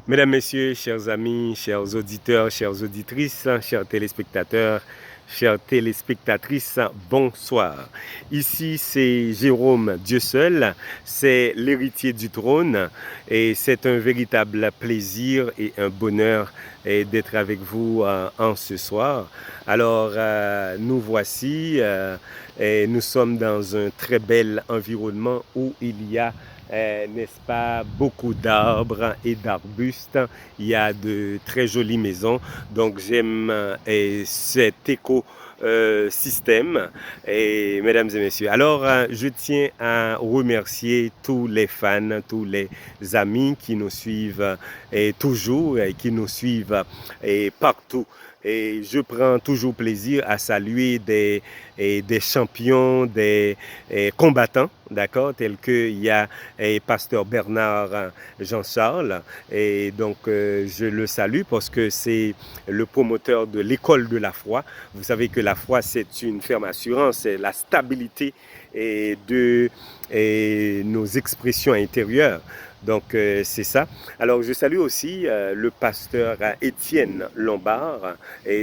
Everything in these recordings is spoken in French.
Mesdames, Messieurs, chers amis, chers auditeurs, chères auditrices, chers téléspectateurs, chères téléspectatrices, bonsoir. Ici, c'est Jérôme Dieu seul, c'est l'héritier du trône et c'est un véritable plaisir et un bonheur d'être avec vous en ce soir. Alors, nous voici et nous sommes dans un très bel environnement où il y a n'est-ce pas, beaucoup d'arbres et d'arbustes. Il y a de très jolies maisons. Donc j'aime cet écosystème. Et mesdames et messieurs, alors je tiens à remercier tous les fans, tous les amis qui nous suivent toujours et qui nous suivent partout. Et je prends toujours plaisir à saluer des champions, des combattants, d'accord, tels qu'il y a pasteur Bernard Jean-Charles. Et donc, je le salue parce que c'est le promoteur de l'école de la foi. Vous savez que la foi, c'est une ferme assurance, c'est la stabilité de nos expressions intérieures. Donc, c'est ça. Alors, je salue aussi le pasteur Étienne Lombard,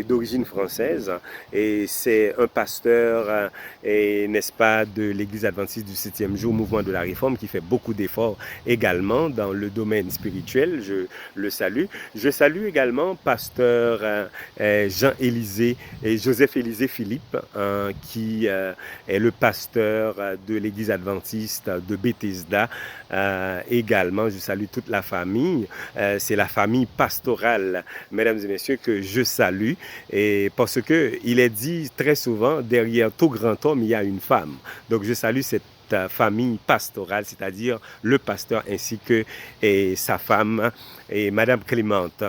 d'origine française. Et c'est un pasteur, n'est-ce pas, de l'Église adventiste du 7e jour, mouvement de la réforme, qui fait beaucoup d'efforts également dans le domaine spirituel. Je le salue. Je salue également pasteur Jean-Élisée et Joseph-Élisée Philippe, qui est le pasteur de l'Église adventiste de Bethesda. Également, je salue toute la famille. C'est la famille pastorale, mesdames et messieurs, que je salue. Et parce que il est dit très souvent, derrière tout grand homme, il y a une femme. Donc, je salue cette famille pastorale, c'est-à-dire le pasteur ainsi que sa femme et Madame Clémente.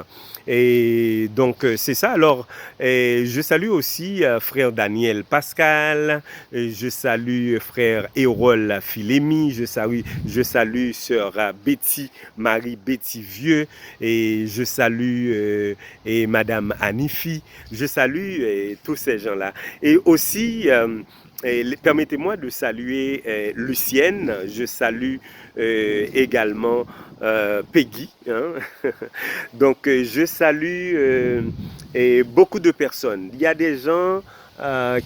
Et donc, c'est ça. Alors, je salue aussi frère Daniel Pascal, je salue frère Hérol Philémy, je salue sœur Betty, Marie Betty Vieux, et je salue et Madame Anifi, je salue tous ces gens-là. Et aussi, permettez-moi de saluer Lucienne, je salue également Peggy. Hein? Donc, je salue beaucoup de personnes. Il y a des gens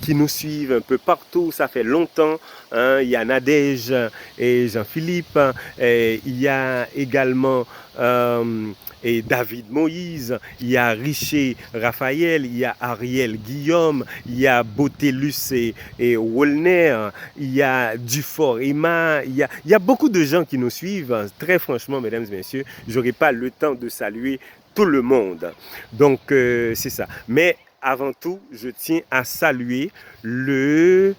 qui nous suivent un peu partout, ça fait longtemps. Hein? Il y a Nadège et Jean-Philippe. Il y a également et David Moïse, il y a Richer Raphaël, il y a Ariel Guillaume, il y a Botellus et Wolner, il y a Dufort Emma, il y a beaucoup de gens qui nous suivent. Très franchement, mesdames et messieurs, je n'aurai pas le temps de saluer tout le monde. Donc, c'est ça. Mais avant tout, je tiens à saluer le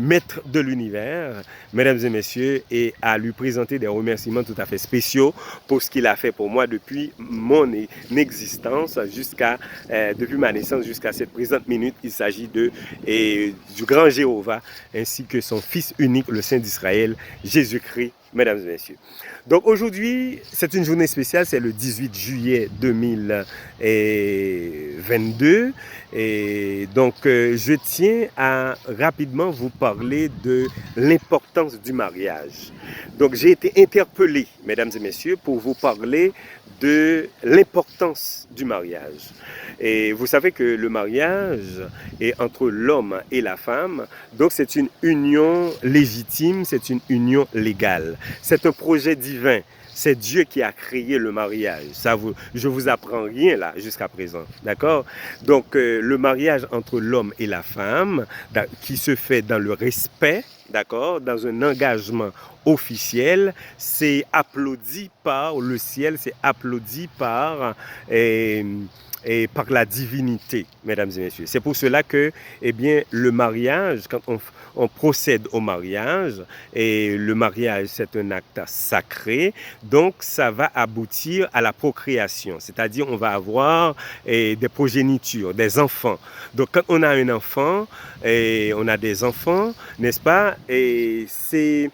maître de l'univers, mesdames et messieurs, et à lui présenter des remerciements tout à fait spéciaux pour ce qu'il a fait pour moi depuis mon existence, depuis ma naissance jusqu'à cette présente minute. Il s'agit du grand Jéhovah, ainsi que son Fils unique, le Saint d'Israël, Jésus-Christ, mesdames et messieurs. Donc aujourd'hui, c'est une journée spéciale, c'est le 18 juillet 2022. Et donc, je tiens à rapidement vous parler de l'importance du mariage. Donc, j'ai été interpellé, mesdames et messieurs, pour vous parler de l'importance du mariage. Et vous savez que le mariage est entre l'homme et la femme, donc c'est une union légitime, c'est une union légale. C'est un projet divin. C'est Dieu qui a créé le mariage. Je vous apprends rien là jusqu'à présent, d'accord? Donc le mariage entre l'homme et la femme, qui se fait dans le respect, d'accord, dans un engagement officiel, c'est applaudi par le ciel, c'est applaudi par par la divinité, mesdames et messieurs. C'est pour cela que, eh bien, le mariage, quand on procède au mariage, et le mariage, c'est un acte sacré, donc ça va aboutir à la procréation, c'est-à-dire on va avoir des progénitures, des enfants. Donc quand on a un enfant, et on a des enfants, n'est-ce pas, et c'est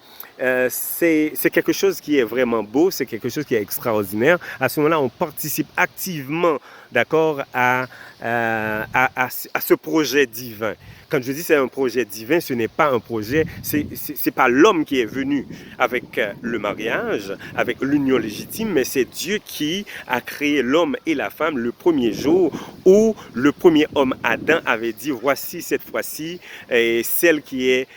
quelque chose qui est vraiment beau, c'est quelque chose qui est extraordinaire. À ce moment-là, on participe activement, d'accord, à ce projet divin. Quand je dis c'est un projet divin, ce n'est pas un projet, c'est pas l'homme qui est venu avec le mariage, avec l'union légitime, mais c'est Dieu qui a créé l'homme et la femme le premier jour où le premier homme Adam avait dit voici cette fois-ci celle qui est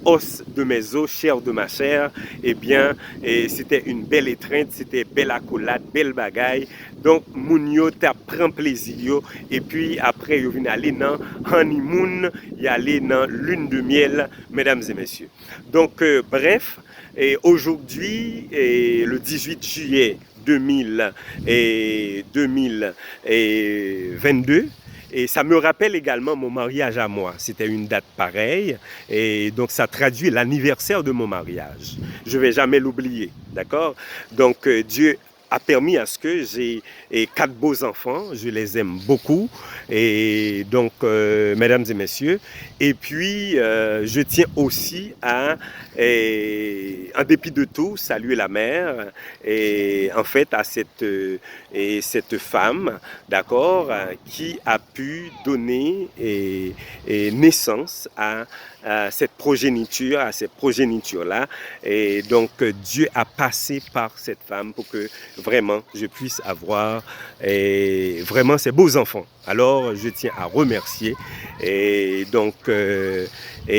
os de mes os, chair de ma chair. Eh bien, c'était une belle étreinte, c'était belle accolade, belle bagaille. Donc, Mounio t'a pris plaisir. Et puis, après, il vient aller dans honeymoon, il y aller dans lune de miel, mesdames et messieurs. Donc, bref, aujourd'hui, le 18 juillet 2022, et ça me rappelle également mon mariage à moi. C'était une date pareille. Et donc, ça traduit l'anniversaire de mon mariage. Je ne vais jamais l'oublier. D'accord? Donc, Dieu a permis à ce que j'ai 4 beaux enfants. Je les aime beaucoup. Et donc, mesdames et messieurs, et puis, je tiens aussi à, en dépit de tout, saluer la mère et en fait à cette femme, d'accord, qui a pu donner naissance à cette progéniture, à cette progéniture-là. Et donc, Dieu a passé par cette femme pour que vraiment je puisse avoir vraiment ces beaux enfants. Alors, je tiens à remercier et donc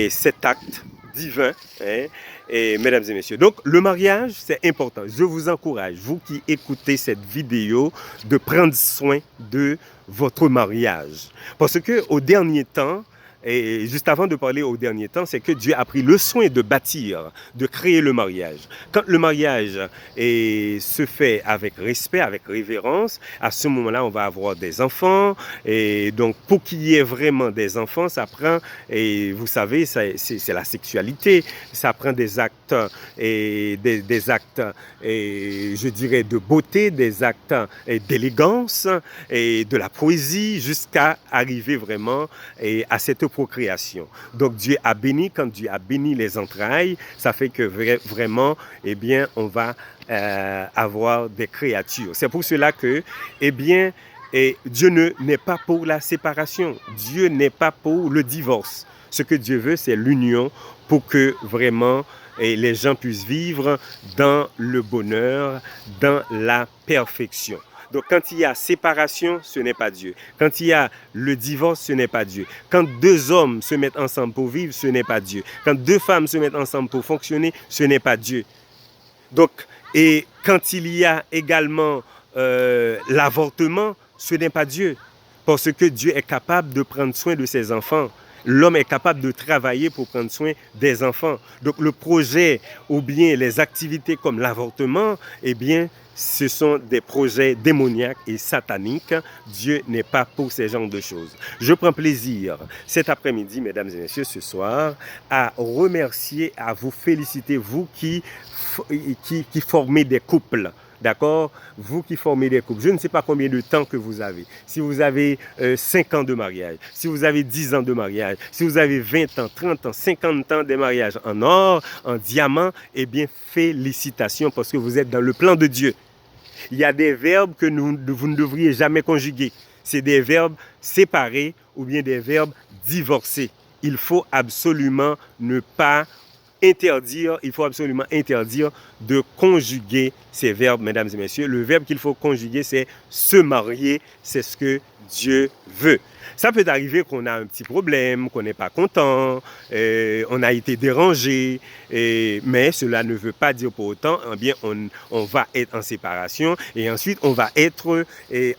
cet acte divin, hein, et mesdames et messieurs. Donc, le mariage, c'est important. Je vous encourage, vous qui écoutez cette vidéo, de prendre soin de votre mariage. Parce que au dernier temps, et juste avant de parler au dernier temps, c'est que Dieu a pris le soin de bâtir, de créer le mariage. Quand le mariage se fait avec respect, avec révérence, à ce moment-là, on va avoir des enfants. Et donc, pour qu'il y ait vraiment des enfants, ça prend, et vous savez, c'est la sexualité, ça prend des actes, des actes, je dirais, de beauté, des actes d'élégance, et de la poésie, jusqu'à arriver vraiment à cette procréation. Donc Dieu a béni, quand Dieu a béni les entrailles, ça fait que vraiment, eh bien, on va avoir des créatures. C'est pour cela que, eh bien, Dieu n'est pas pour la séparation. Dieu n'est pas pour le divorce. Ce que Dieu veut, c'est l'union pour que vraiment les gens puissent vivre dans le bonheur, dans la perfection. Donc, quand il y a séparation, ce n'est pas Dieu. Quand il y a le divorce, ce n'est pas Dieu. Quand 2 hommes se mettent ensemble pour vivre, ce n'est pas Dieu. Quand 2 femmes se mettent ensemble pour fonctionner, ce n'est pas Dieu. Donc, et quand il y a également l'avortement, ce n'est pas Dieu. Parce que Dieu est capable de prendre soin de ses enfants. L'homme est capable de travailler pour prendre soin des enfants. Donc, le projet ou bien les activités comme l'avortement, eh bien, ce sont des projets démoniaques et sataniques. Dieu n'est pas pour ces genres de choses. Je prends plaisir cet après-midi, mesdames et messieurs, ce soir, à remercier, à vous féliciter, vous qui formez des couples. D'accord? Vous qui formez des couples, je ne sais pas combien de temps que vous avez. Si vous avez 5 ans de mariage, si vous avez 10 ans de mariage, si vous avez 20 ans, 30 ans, 50 ans de mariage en or, en diamant, eh bien, félicitations parce que vous êtes dans le plan de Dieu. Il y a des verbes que vous ne devriez jamais conjuguer. C'est des verbes séparés ou bien des verbes divorcés. Il faut absolument il faut absolument interdire de conjuguer ces verbes, mesdames et messieurs. Le verbe qu'il faut conjuguer, c'est se marier. C'est ce que Dieu veut. Ça peut arriver qu'on a un petit problème, qu'on n'est pas content, on a été dérangé, mais cela ne veut pas dire pour autant, eh bien, on va être en séparation et ensuite on va être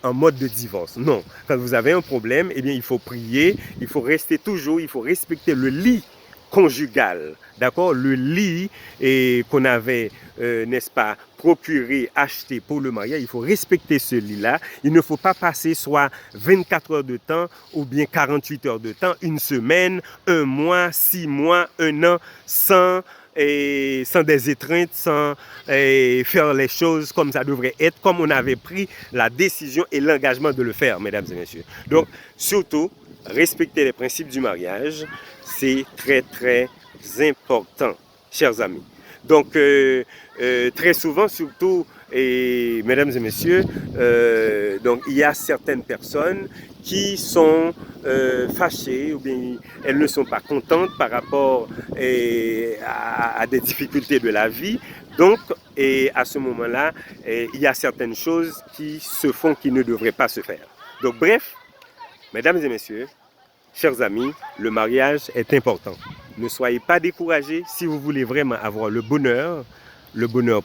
en mode de divorce. Non, quand vous avez un problème, eh bien, il faut prier, il faut rester toujours, il faut respecter le lit conjugal, d'accord, le lit qu'on avait, n'est-ce pas, procuré, acheté pour le mariage, il faut respecter ce lit-là. Il ne faut pas passer soit 24 heures de temps ou bien 48 heures de temps, une semaine, 1 mois, 6 mois, 1 an, sans des étreintes, sans faire les choses comme ça devrait être, comme on avait pris la décision et l'engagement de le faire, mesdames et messieurs. Donc, surtout, respecter les principes du mariage, c'est très, très important, chers amis. Donc, très souvent, surtout, et mesdames et messieurs, donc il y a certaines personnes qui sont fâchées ou bien elles ne sont pas contentes par rapport à des difficultés de la vie. Donc, et à ce moment-là, il y a certaines choses qui se font qui ne devraient pas se faire. Donc, bref, mesdames et messieurs, chers amis, le mariage est important. Ne soyez pas découragés. Si vous voulez vraiment avoir le bonheur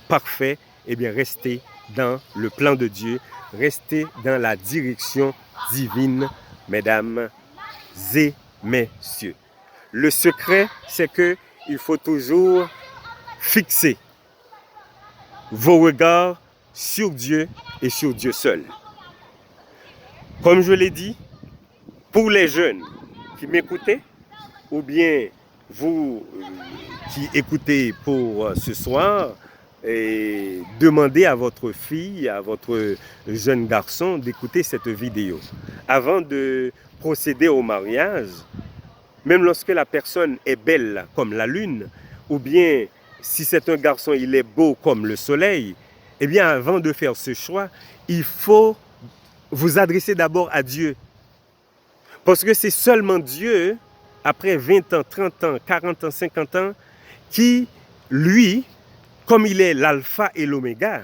parfait, eh bien restez dans le plan de Dieu, restez dans la direction divine, mesdames et messieurs. Le secret, c'est qu'il faut toujours fixer vos regards sur Dieu et sur Dieu seul. Comme je l'ai dit, pour les jeunes qui m'écoutaient, ou bien vous qui écoutez pour ce soir, et demandez à votre fille, à votre jeune garçon d'écouter cette vidéo. Avant de procéder au mariage, même lorsque la personne est belle comme la lune, ou bien si c'est un garçon, il est beau comme le soleil, eh bien avant de faire ce choix, il faut vous adresser d'abord à Dieu. Parce que c'est seulement Dieu, après 20 ans, 30 ans, 40 ans, 50 ans, qui, lui, comme il est l'alpha et l'oméga,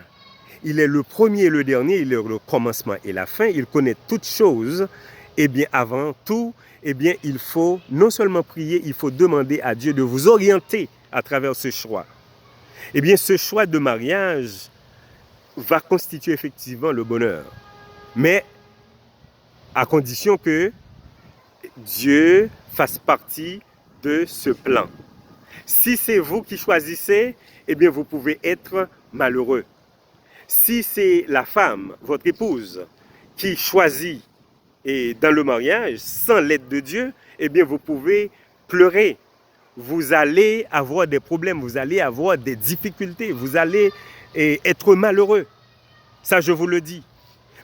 il est le premier et le dernier, il est le commencement et la fin, il connaît toutes choses, eh bien avant tout, eh bien il faut non seulement prier, il faut demander à Dieu de vous orienter à travers ce choix. Eh bien ce choix de mariage va constituer effectivement le bonheur, mais à condition que Dieu fasse partie de ce plan. Si c'est vous qui choisissez, eh bien vous pouvez être malheureux. Si c'est la femme, votre épouse, qui choisit et dans le mariage sans l'aide de Dieu, eh bien vous pouvez pleurer. Vous allez avoir des problèmes, vous allez avoir des difficultés, vous allez être malheureux. Ça, je vous le dis.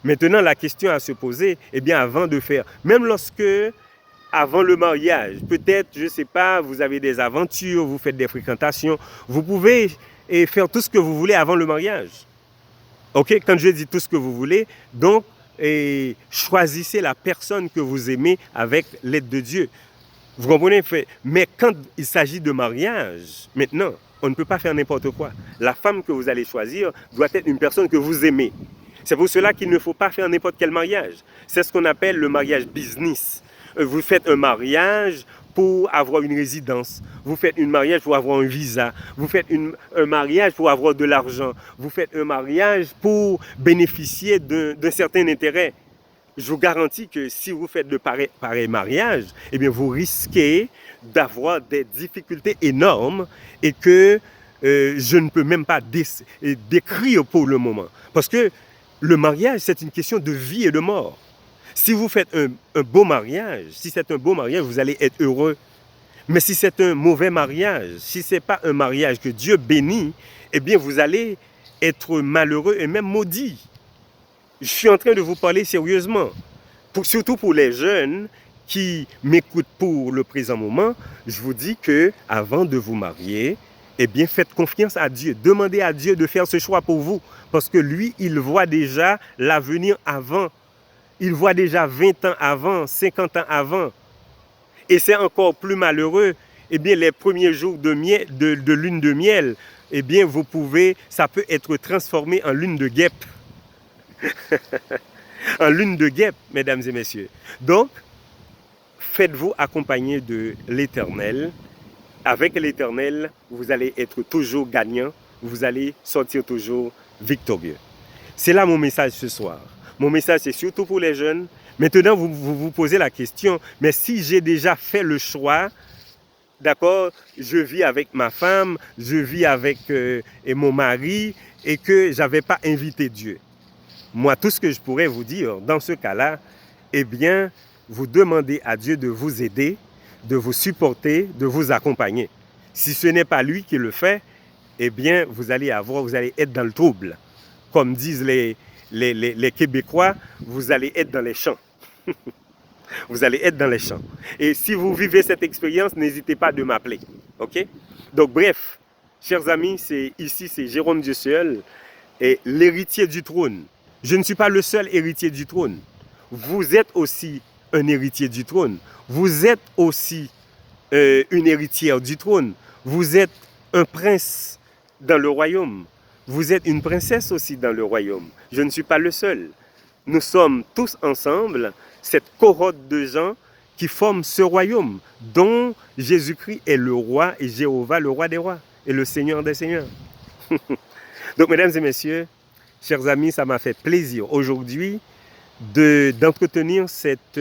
Maintenant, la question à se poser, eh bien avant de faire, même lorsque avant le mariage, peut-être, je ne sais pas, vous avez des aventures, vous faites des fréquentations, vous pouvez faire tout ce que vous voulez avant le mariage. Ok, quand je dis tout ce que vous voulez, donc choisissez la personne que vous aimez avec l'aide de Dieu. Vous comprenez? Mais quand il s'agit de mariage, maintenant, on ne peut pas faire n'importe quoi. La femme que vous allez choisir doit être une personne que vous aimez. C'est pour cela qu'il ne faut pas faire n'importe quel mariage. C'est ce qu'on appelle le mariage business. Vous faites un mariage pour avoir une résidence. Vous faites un mariage pour avoir un visa. Vous faites un mariage pour avoir de l'argent. Vous faites un mariage pour bénéficier d'un certain intérêt. Je vous garantis que si vous faites de pareils mariages, eh bien vous risquez d'avoir des difficultés énormes et que je ne peux même pas décrire pour le moment. Parce que le mariage, c'est une question de vie et de mort. Si vous faites un beau mariage, si c'est un beau mariage, vous allez être heureux. Mais si c'est un mauvais mariage, si ce n'est pas un mariage que Dieu bénit, eh bien vous allez être malheureux et même maudit. Je suis en train de vous parler sérieusement. Surtout pour les jeunes qui m'écoutent pour le présent moment, je vous dis que avant de vous marier, eh bien faites confiance à Dieu. Demandez à Dieu de faire ce choix pour vous. Parce que lui, il voit déjà l'avenir avant. Il voit déjà 20 ans avant, 50 ans avant. Et c'est encore plus malheureux. Eh bien, les premiers jours de lune de miel, eh bien, ça peut être transformé en lune de guêpe. En lune de guêpe, mesdames et messieurs. Donc, faites-vous accompagner de l'Éternel. Avec l'Éternel, vous allez être toujours gagnant. Vous allez sortir toujours victorieux. C'est là mon message ce soir. Mon message, c'est surtout pour les jeunes. Maintenant, vous posez la question, mais si j'ai déjà fait le choix, d'accord, je vis avec ma femme, je vis avec mon mari, et que je n'avais pas invité Dieu. Moi, tout ce que je pourrais vous dire dans ce cas-là, eh bien, vous demandez à Dieu de vous aider, de vous supporter, de vous accompagner. Si ce n'est pas lui qui le fait, eh bien, vous allez être dans le trouble. Comme disent les Québécois, vous allez être dans les champs. Vous allez être dans les champs. Et si vous vivez cette expérience, n'hésitez pas de m'appeler. OK? Donc, bref, Chers amis, c'est Jérôme Dieu seul, et l'héritier du trône. Je ne suis pas le seul héritier du trône. Vous êtes aussi un héritier du trône. Vous êtes aussi une héritière du trône. Vous êtes un prince dans le royaume. Vous êtes une princesse aussi dans le royaume. Je ne suis pas le seul. Nous sommes tous ensemble, cette cohorte de gens qui forment ce royaume, dont Jésus-Christ est le roi et Jéhovah le roi des rois et le Seigneur des seigneurs. Donc, mesdames et messieurs, chers amis, ça m'a fait plaisir aujourd'hui d'entretenir cette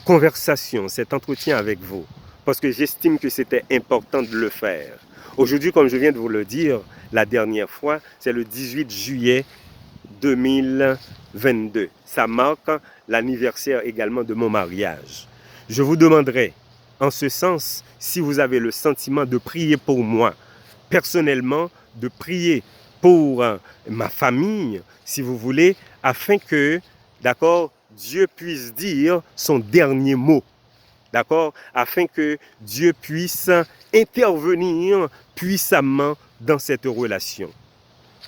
conversation, cet entretien avec vous, parce que j'estime que c'était important de le faire. Aujourd'hui, comme je viens de vous le dire la dernière fois, c'est le 18 juillet 2022. Ça marque l'anniversaire également de mon mariage. Je vous demanderai, en ce sens, si vous avez le sentiment de prier pour moi, personnellement, de prier pour ma famille, si vous voulez, afin que, d'accord, Dieu puisse dire son dernier mot, d'accord, afin que Dieu puisse intervenir puissamment dans cette relation.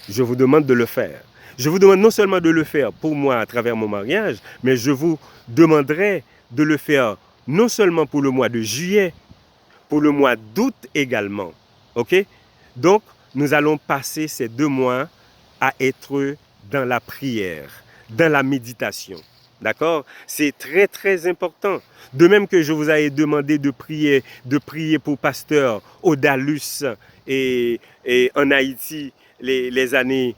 Je vous demande de le faire. Je vous demande non seulement de le faire pour moi à travers mon mariage, mais je vous demanderai de le faire non seulement pour le mois de juillet, pour le mois d'août également. Ok? Donc, nous allons passer ces 2 mois à être dans la prière, dans la méditation. D'accord? C'est très, très important. De même que je vous avais demandé de prier pour pasteur Odalus et en Haïti les années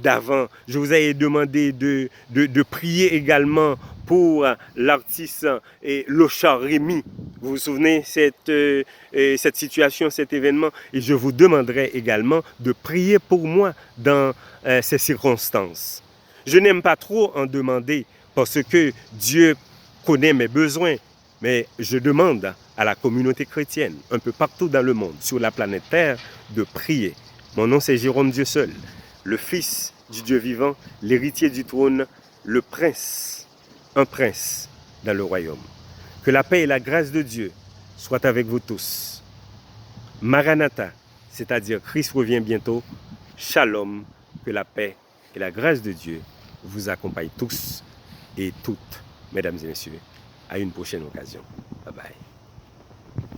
d'avant. Je vous avais demandé de prier également pour l'artiste Lochar Rémy. Vous vous souvenez cette situation, cet événement? Et je vous demanderai également de prier pour moi dans ces circonstances. Je n'aime pas trop en demander parce que Dieu connaît mes besoins, mais je demande à la communauté chrétienne, un peu partout dans le monde, sur la planète Terre, de prier. Mon nom c'est Jérôme Dieu seul, le fils du Dieu vivant, l'héritier du trône, le prince, un prince dans le royaume. Que la paix et la grâce de Dieu soient avec vous tous. Maranatha, c'est-à-dire Christ revient bientôt. Shalom, que la paix et la grâce de Dieu vous accompagnent tous et toutes, mesdames et messieurs. À une prochaine occasion. Bye bye.